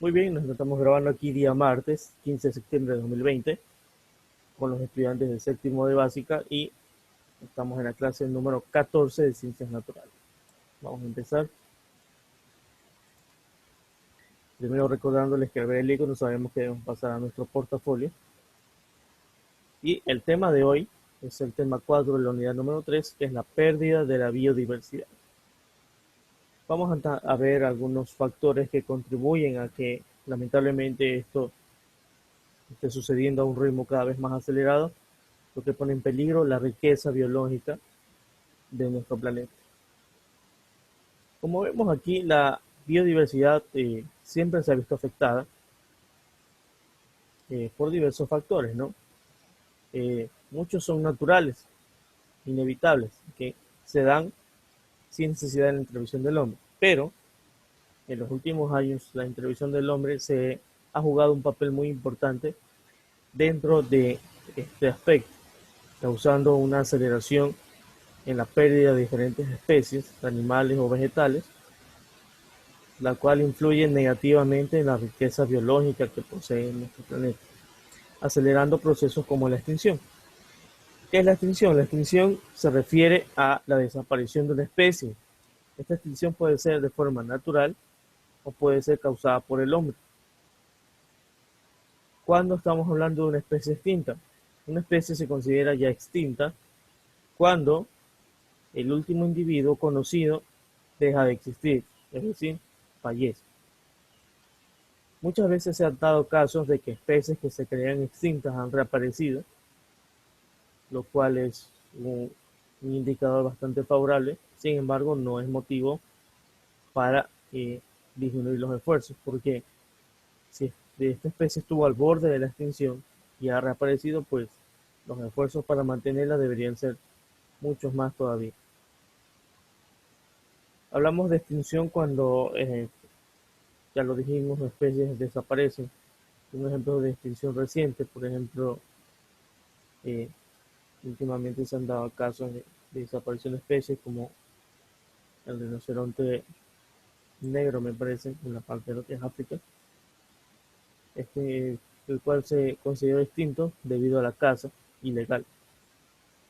Muy bien, nos estamos grabando aquí día martes, 15 de septiembre de 2020, con los estudiantes del séptimo de básica y estamos en la clase número 14 de Ciencias Naturales. Vamos a empezar. Primero recordándoles que al ver el icono sabemos que debemos pasar a nuestro portafolio. Y el tema de hoy es el tema 4 de la unidad número 3, que es la pérdida de la biodiversidad. Vamos a ver algunos factores que contribuyen a que lamentablemente esto esté sucediendo a un ritmo cada vez más acelerado, lo que pone en peligro la riqueza biológica de nuestro planeta. Como vemos aquí, la biodiversidad siempre se ha visto afectada por diversos factores, ¿no? Muchos son naturales, inevitables, que se dan sin necesidad de la intervención del hombre, pero en los últimos años la intervención del hombre se ha jugado un papel muy importante dentro de este aspecto, causando una aceleración en la pérdida de diferentes especies, animales o vegetales, la cual influye negativamente en la riqueza biológica que posee nuestro planeta, acelerando procesos como la extinción. ¿Qué es la extinción? La extinción se refiere a la desaparición de una especie. Esta extinción puede ser de forma natural o puede ser causada por el hombre. ¿Cuándo estamos hablando de una especie extinta? Una especie se considera ya extinta cuando el último individuo conocido deja de existir, es decir, fallece. Muchas veces se han dado casos de que especies que se creían extintas han reaparecido, lo cual es un indicador bastante favorable. Sin embargo, no es motivo para disminuir los esfuerzos, porque si esta especie estuvo al borde de la extinción y ha reaparecido, pues los esfuerzos para mantenerla deberían ser muchos más todavía. Hablamos de extinción cuando, ya lo dijimos, especies desaparecen. Un ejemplo de extinción reciente, por ejemplo, eh, últimamente se han dado casos de desaparición de especies como el rinoceronte negro, me parece, en la parte de lo que es África, el cual se consideró extinto debido a la caza ilegal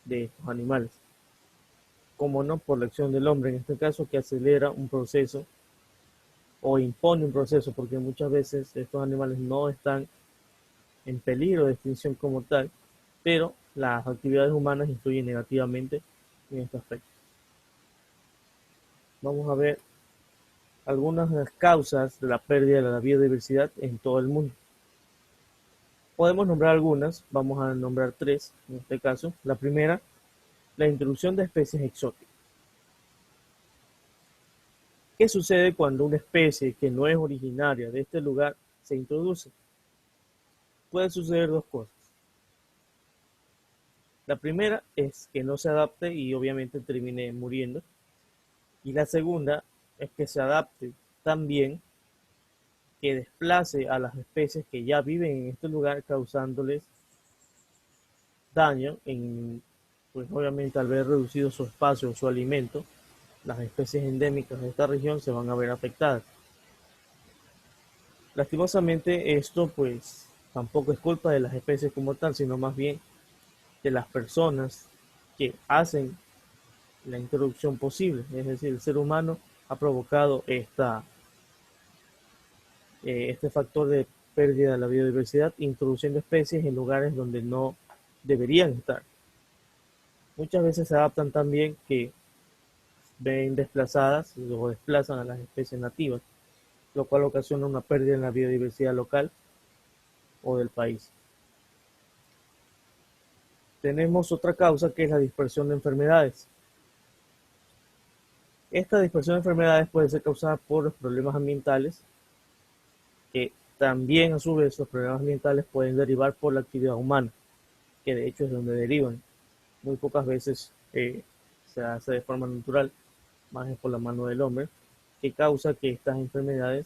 de estos animales, como no por la acción del hombre, en este caso, que acelera un proceso o impone un proceso, porque muchas veces estos animales no están en peligro de extinción como tal, pero las actividades humanas influyen negativamente en este aspecto. Vamos a ver algunas de las causas de la pérdida de la biodiversidad en todo el mundo. Podemos nombrar algunas, vamos a nombrar tres en este caso. La primera, la introducción de especies exóticas. ¿Qué sucede cuando una especie que no es originaria de este lugar se introduce? Puede suceder dos cosas. La primera es que no se adapte y obviamente termine muriendo. Y la segunda es que se adapte tan bien que desplace a las especies que ya viven en este lugar, causándoles daño pues obviamente al ver reducido su espacio o su alimento, las especies endémicas de esta región se van a ver afectadas. Lastimosamente esto pues tampoco es culpa de las especies como tal, sino más bien de las personas que hacen la introducción posible, es decir, el ser humano ha provocado este factor de pérdida de la biodiversidad, introduciendo especies en lugares donde no deberían estar. Muchas veces se adaptan también que ven desplazadas o desplazan a las especies nativas, lo cual ocasiona una pérdida en la biodiversidad local o del país. Tenemos otra causa que es la dispersión de enfermedades. Esta dispersión de enfermedades puede ser causada por los problemas ambientales, que también a su vez los problemas ambientales pueden derivar por la actividad humana, que de hecho es donde derivan. Muy pocas veces se hace de forma natural, más es por la mano del hombre, que causa que estas enfermedades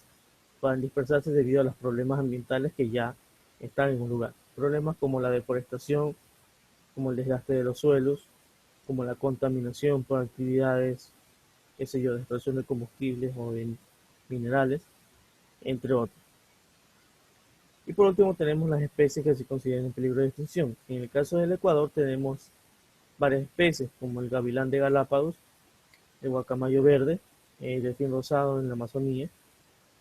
puedan dispersarse debido a los problemas ambientales que ya están en un lugar. Problemas como la deforestación, como el desgaste de los suelos, como la contaminación por actividades, qué sé yo, de extracción de combustibles o de minerales, entre otros. Y por último tenemos las especies que se consideran en peligro de extinción. En el caso del Ecuador tenemos varias especies como el gavilán de Galápagos, el guacamayo verde, el delfín rosado en la Amazonía,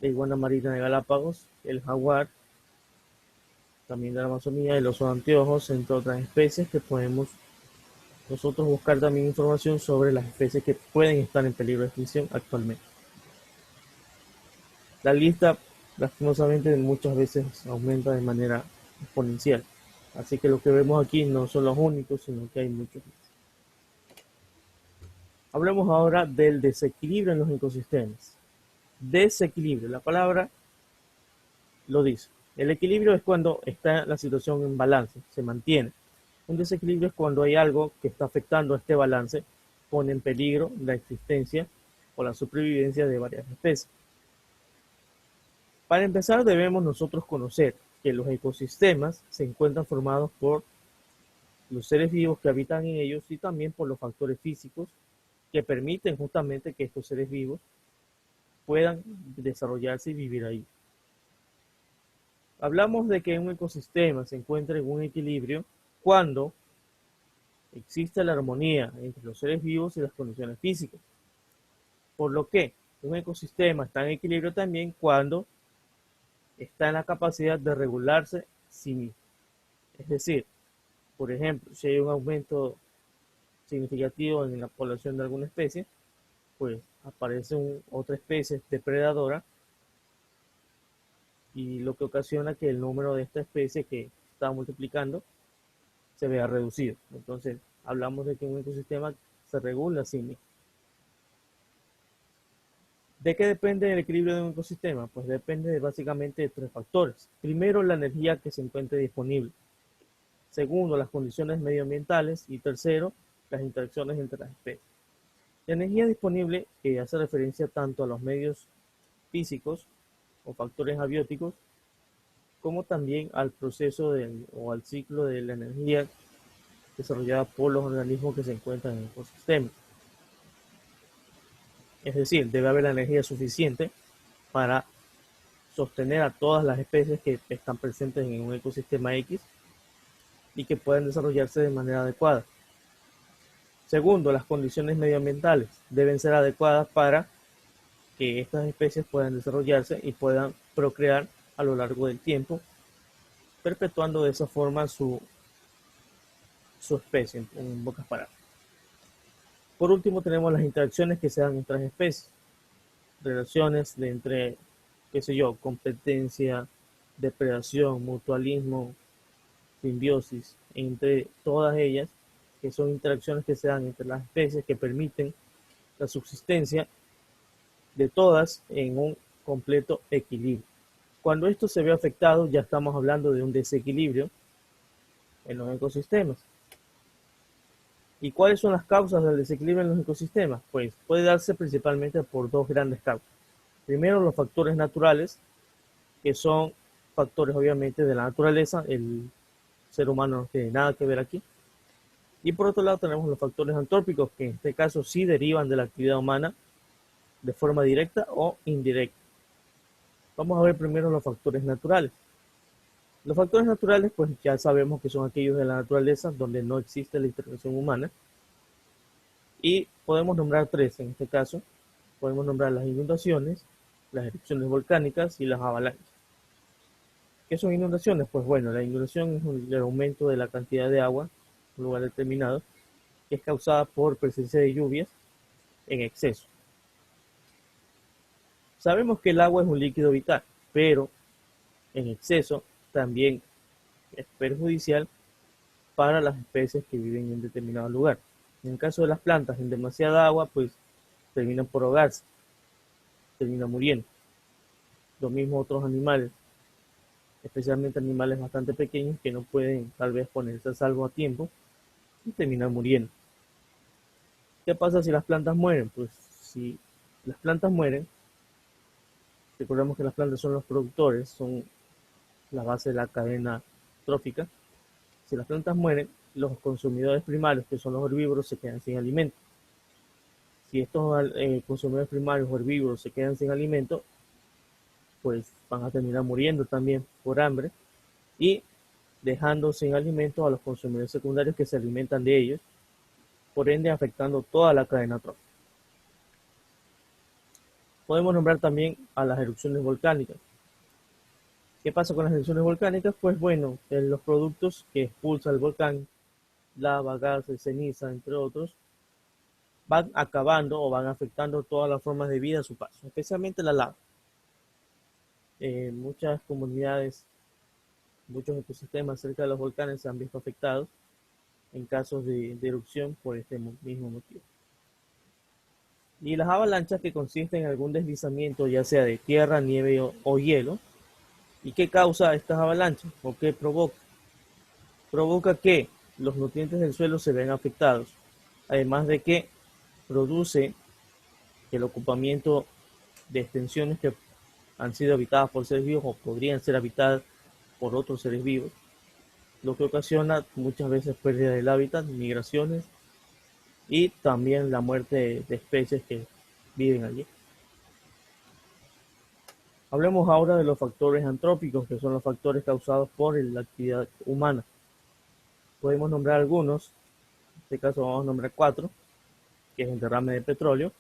la iguana marina de Galápagos, el jaguar también de la Amazonía, el oso de anteojos, entre otras especies que podemos nosotros buscar también información sobre las especies que pueden estar en peligro de extinción actualmente. La lista, lastimosamente, muchas veces aumenta de manera exponencial. Así que lo que vemos aquí no son los únicos, sino que hay muchos más. Hablemos ahora del desequilibrio en los ecosistemas. Desequilibrio, la palabra lo dice. El equilibrio es cuando está la situación en balance, se mantiene. Un desequilibrio es cuando hay algo que está afectando a este balance, pone en peligro la existencia o la supervivencia de varias especies. Para empezar, debemos nosotros conocer que los ecosistemas se encuentran formados por los seres vivos que habitan en ellos y también por los factores físicos que permiten justamente que estos seres vivos puedan desarrollarse y vivir ahí. Hablamos de que un ecosistema se encuentra en un equilibrio cuando existe la armonía entre los seres vivos y las condiciones físicas. Por lo que un ecosistema está en equilibrio también cuando está en la capacidad de regularse sí mismo. Es decir, por ejemplo, si hay un aumento significativo en la población de alguna especie, pues aparece otra especie depredadora y lo que ocasiona que el número de esta especie que está multiplicando se vea reducido. Entonces, hablamos de que un ecosistema se regula a sí mismo. ¿De qué depende el equilibrio de un ecosistema? Pues depende básicamente de tres factores. Primero, la energía que se encuentre disponible. Segundo, las condiciones medioambientales. Y tercero, las interacciones entre las especies. La energía disponible hace referencia tanto a los medios físicos o factores abióticos, como también al proceso o al ciclo de la energía desarrollada por los organismos que se encuentran en el ecosistema. Es decir, debe haber la energía suficiente para sostener a todas las especies que están presentes en un ecosistema X y que puedan desarrollarse de manera adecuada. Segundo, las condiciones medioambientales deben ser adecuadas para que estas especies puedan desarrollarse y puedan procrear a lo largo del tiempo, perpetuando de esa forma su especie, en pocas palabras. Por último, tenemos las interacciones que se dan entre las especies, relaciones de entre, qué sé yo, competencia, depredación, mutualismo, simbiosis, entre todas ellas, que son interacciones que se dan entre las especies que permiten la subsistencia de todas en un completo equilibrio. Cuando esto se ve afectado, ya estamos hablando de un desequilibrio en los ecosistemas. ¿Y cuáles son las causas del desequilibrio en los ecosistemas? Pues puede darse principalmente por dos grandes causas. Primero, los factores naturales, que son factores obviamente de la naturaleza, el ser humano no tiene nada que ver aquí. Y por otro lado tenemos los factores antrópicos, que en este caso sí derivan de la actividad humana de forma directa o indirecta. Vamos a ver primero los factores naturales. Los factores naturales, pues ya sabemos que son aquellos de la naturaleza donde no existe la intervención humana. Y podemos nombrar tres en este caso. Podemos nombrar las inundaciones, las erupciones volcánicas y las avalanchas. ¿Qué son inundaciones? Pues bueno, la inundación es el aumento de la cantidad de agua en un lugar determinado, que es causada por presencia de lluvias en exceso. Sabemos que el agua es un líquido vital, pero en exceso también es perjudicial para las especies que viven en determinado lugar. En el caso de las plantas, en demasiada agua, pues terminan por ahogarse, terminan muriendo. Lo mismo otros animales, especialmente animales bastante pequeños que no pueden tal vez ponerse a salvo a tiempo y terminan muriendo. ¿Qué pasa si las plantas mueren? Pues si las plantas mueren, recordemos que las plantas son los productores, son la base de la cadena trófica. Si las plantas mueren, los consumidores primarios, que son los herbívoros, se quedan sin alimento. Si estos consumidores primarios o herbívoros se quedan sin alimento, pues van a terminar muriendo también por hambre y dejando sin alimento a los consumidores secundarios que se alimentan de ellos, por ende afectando toda la cadena trófica. Podemos nombrar también a las erupciones volcánicas. ¿Qué pasa con las erupciones volcánicas? Pues bueno, los productos que expulsa el volcán, lava, gases, ceniza, entre otros, van acabando o van afectando todas las formas de vida a su paso, especialmente la lava. Muchas comunidades, muchos ecosistemas cerca de los volcanes se han visto afectados en casos de erupción por este mismo motivo. Y las avalanchas, que consisten en algún deslizamiento, ya sea de tierra, nieve o hielo. ¿Y qué causa estas avalanchas? ¿O qué provoca? Provoca que los nutrientes del suelo se ven afectados, además de que produce el ocupamiento de extensiones que han sido habitadas por seres vivos o podrían ser habitadas por otros seres vivos, lo que ocasiona muchas veces pérdida del hábitat, migraciones y también la muerte de especies que viven allí. Hablemos ahora de los factores antrópicos, que son los factores causados por la actividad humana. Podemos nombrar algunos, en este caso vamos a nombrar 4, que es el derrame de petróleo,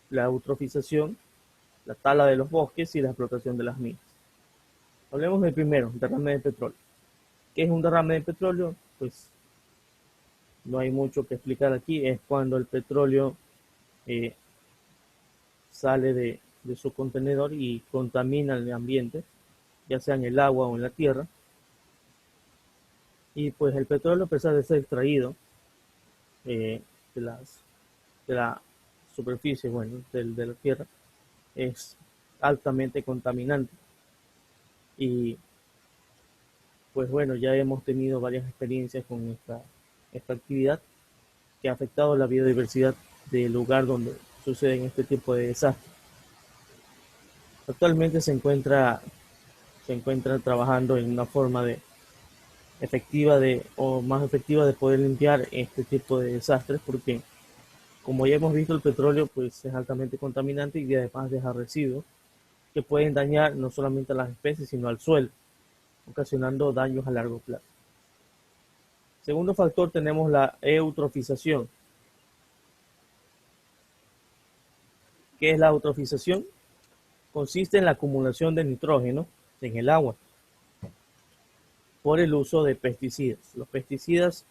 la eutrofización, la tala de los bosques y la explotación de las minas. Hablemos del primero, derrame de petróleo. ¿Qué es un derrame de petróleo? Pues no hay mucho que explicar aquí. Es cuando el petróleo sale de su contenedor y contamina el ambiente, ya sea en el agua o en la tierra. Y pues el petróleo, a pesar de ser extraído de la superficie, bueno, de la tierra, es altamente contaminante. Y pues bueno, ya hemos tenido varias experiencias con esta actividad que ha afectado la biodiversidad del lugar donde suceden este tipo de desastres. Actualmente se encuentra trabajando en una forma más efectiva de poder limpiar este tipo de desastres, porque como ya hemos visto, el petróleo pues es altamente contaminante y además deja residuos que pueden dañar no solamente a las especies sino al suelo, ocasionando daños a largo plazo. Segundo factor, tenemos la eutrofización. ¿Qué es la eutrofización? Consiste en la acumulación de nitrógeno en el agua por el uso de pesticidas. Los pesticidas,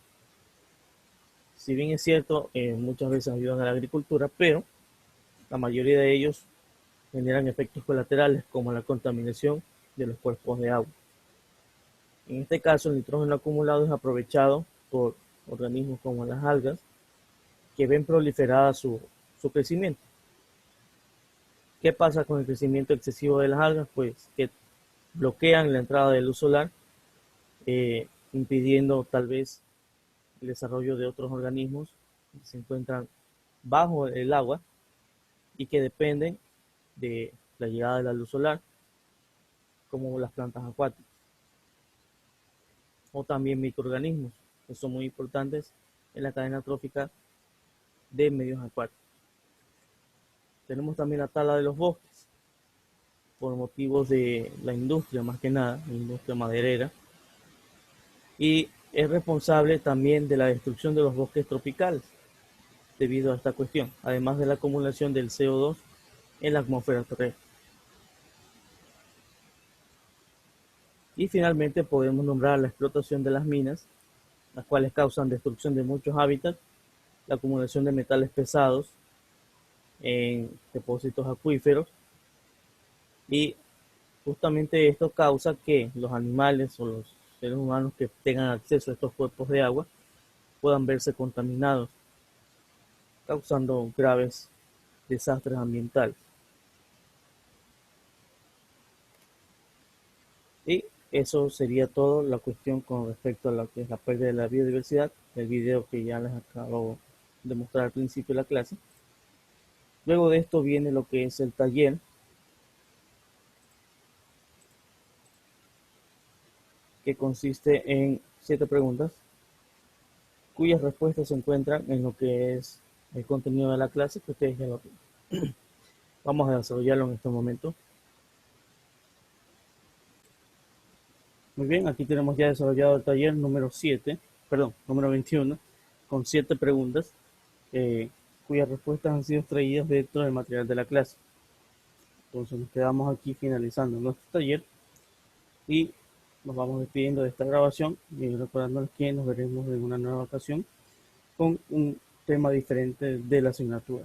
si bien es cierto, muchas veces ayudan a la agricultura, pero la mayoría de ellos generan efectos colaterales como la contaminación de los cuerpos de agua. En este caso, el nitrógeno acumulado es aprovechado por organismos como las algas, que ven proliferada su crecimiento. ¿Qué pasa con el crecimiento excesivo de las algas? Pues que bloquean la entrada de luz solar, impidiendo tal vez el desarrollo de otros organismos que se encuentran bajo el agua y que dependen de la llegada de la luz solar, como las plantas acuáticas, o también microorganismos, que son muy importantes en la cadena trófica de medios acuáticos. Tenemos también la tala de los bosques, por motivos de la industria, más que nada, la industria maderera, y es responsable también de la destrucción de los bosques tropicales debido a esta cuestión, además de la acumulación del CO2 en la atmósfera terrestre. Y finalmente podemos nombrar la explotación de las minas, las cuales causan destrucción de muchos hábitats, la acumulación de metales pesados en depósitos acuíferos, y justamente esto causa que los animales o los seres humanos que tengan acceso a estos cuerpos de agua puedan verse contaminados, causando graves desastres ambientales. Y eso sería todo la cuestión con respecto a lo que es la pérdida de la biodiversidad, el video que ya les acabo de mostrar al principio de la clase. Luego de esto viene lo que es el taller, que consiste en 7 preguntas, cuyas respuestas se encuentran en lo que es el contenido de la clase, que ustedes ya lo tienen. Vamos a desarrollarlo en este momento. Muy bien, aquí tenemos ya desarrollado el taller número 7, perdón, número 21, con 7 preguntas, cuyas respuestas han sido extraídas dentro del material de la clase. Entonces nos quedamos aquí finalizando nuestro taller y nos vamos despidiendo de esta grabación y recordándoles que nos veremos en una nueva ocasión con un tema diferente de la asignatura.